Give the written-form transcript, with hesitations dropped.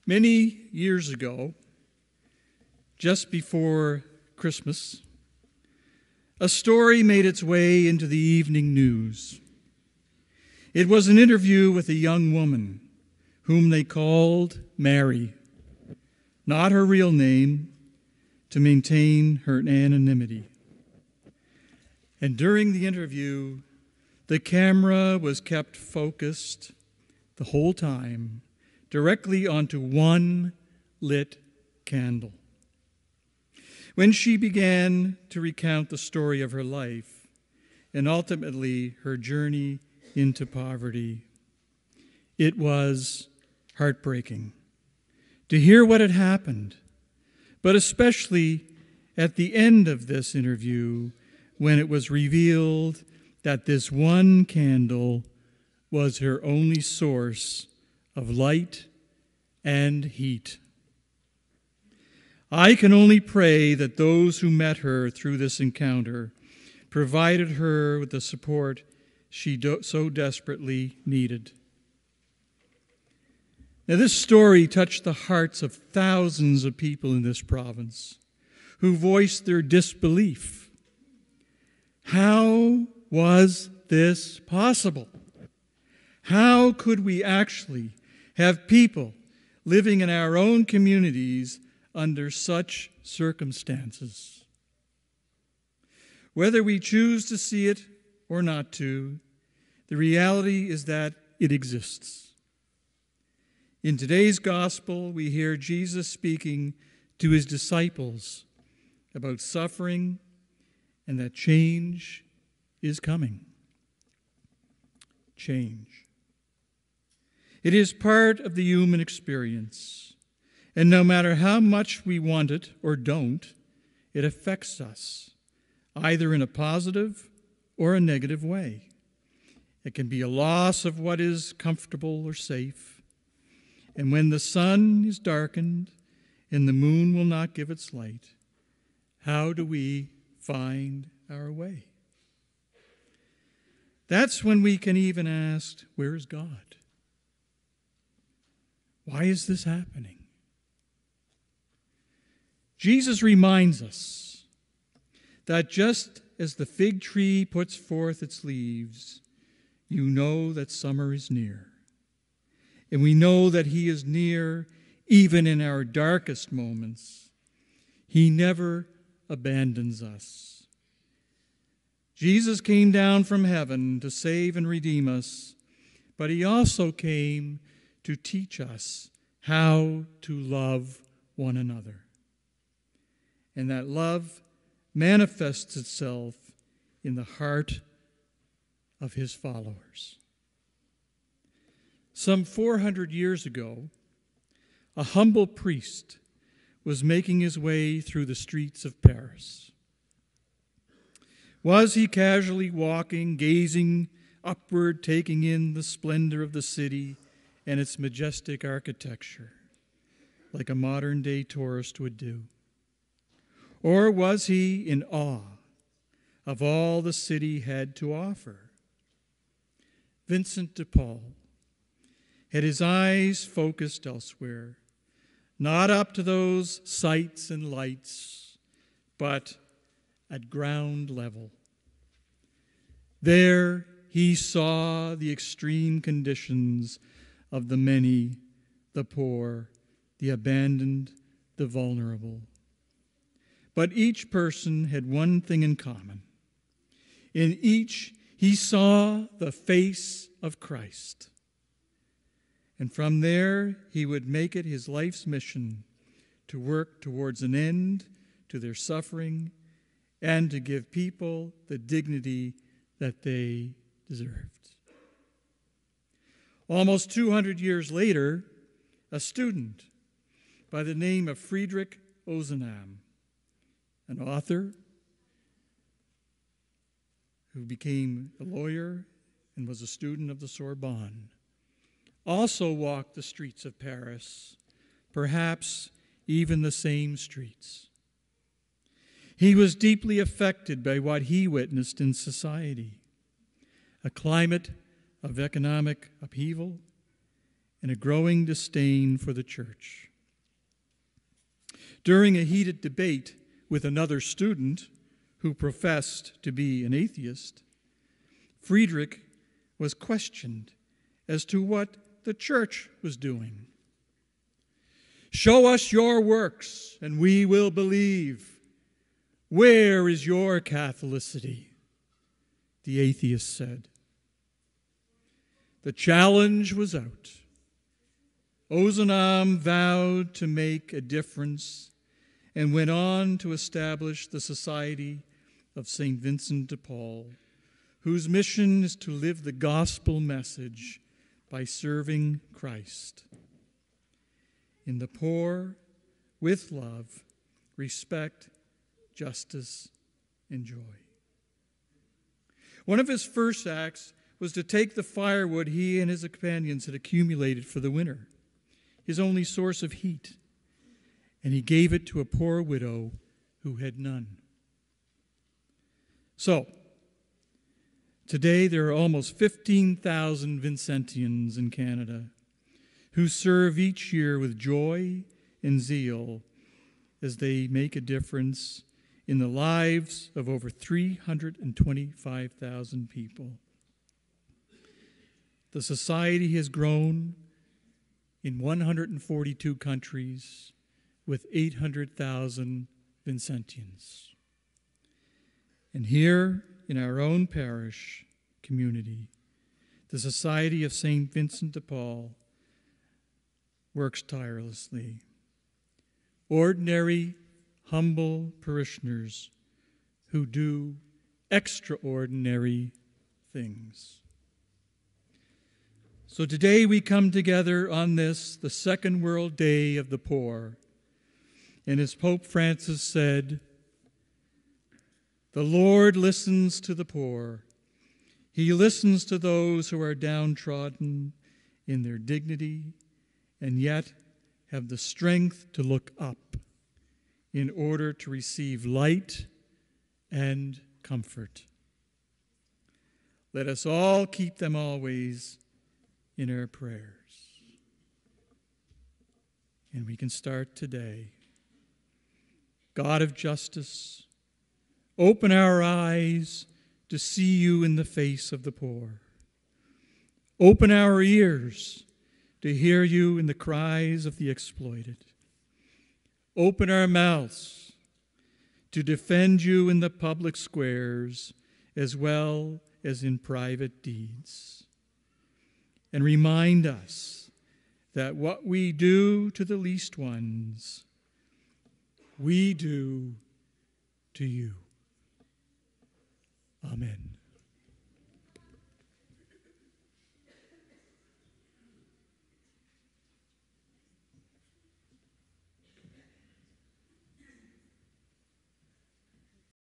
Many years ago, just before Christmas, a story made its way into the evening news. It was an interview with a young woman whom they called Mary, not her real name, to maintain her anonymity. And during the interview, the camera was kept focused the whole time directly onto one lit candle. When she began to recount the story of her life and ultimately her journey into poverty, it was heartbreaking to hear what had happened, but especially at the end of this interview when it was revealed that this one candle was her only source of light and heat. I can only pray that those who met her through this encounter provided her with the support she so desperately needed. Now, this story touched the hearts of thousands of people in this province who voiced their disbelief. How was this possible? How could we actually have people living in our own communities under such circumstances? Whether we choose to see it or not to, the reality is that it exists. In today's gospel, we hear Jesus speaking to his disciples about suffering and that change is coming. Change. It is part of the human experience, and no matter how much we want it or don't, it affects us, either in a positive or a negative way. It can be a loss of what is comfortable or safe, and when the sun is darkened and the moon will not give its light, how do we find our way? That's when we can even ask, where is God? Why is this happening? Jesus reminds us that just as the fig tree puts forth its leaves, you know that summer is near. And we know that he is near even in our darkest moments. He never abandons us. Jesus came down from heaven to save and redeem us, but he also came to teach us how to love one another. And that love manifests itself in the heart of his followers. Some 400 years ago, a humble priest was making his way through the streets of Paris. Was he casually walking, gazing upward, taking in the splendor of the city and its majestic architecture, like a modern-day tourist would do? Or was he in awe of all the city had to offer? Vincent de Paul had his eyes focused elsewhere, not up to those sights and lights, but at ground level. There he saw the extreme conditions of the many, the poor, the abandoned, the vulnerable. But each person had one thing in common. In each, he saw the face of Christ. And from there, he would make it his life's mission to work towards an end to their suffering and to give people the dignity that they deserved. Almost 200 years later, a student by the name of Friedrich Ozanam, an author who became a lawyer and was a student of the Sorbonne, also walked the streets of Paris, perhaps even the same streets. He was deeply affected by what he witnessed in society, a climate of economic upheaval and a growing disdain for the church. During a heated debate with another student who professed to be an atheist, Friedrich was questioned as to what the church was doing. "Show us your works, and we will believe. Where is your Catholicity?" the atheist said. The challenge was out. Ozanam vowed to make a difference and went on to establish the Society of St. Vincent de Paul, whose mission is to live the gospel message by serving Christ in the poor, with love, respect, justice, and joy. One of his first acts was to take the firewood he and his companions had accumulated for the winter, his only source of heat, and he gave it to a poor widow who had none. So, today there are almost 15,000 Vincentians in Canada who serve each year with joy and zeal as they make a difference in the lives of over 325,000 people. The society has grown in 142 countries with 800,000 Vincentians. And here in our own parish community, the Society of St. Vincent de Paul works tirelessly. Ordinary, humble parishioners who do extraordinary things. So today we come together on this, the Second World Day of the Poor. And as Pope Francis said, "The Lord listens to the poor. He listens to those who are downtrodden in their dignity and yet have the strength to look up in order to receive light and comfort." Let us all keep them always in our prayers. And we can start today. God of justice, open our eyes to see you in the face of the poor. Open our ears to hear you in the cries of the exploited. Open our mouths to defend you in the public squares as well as in private deeds. And remind us that what we do to the least ones, we do to you. Amen.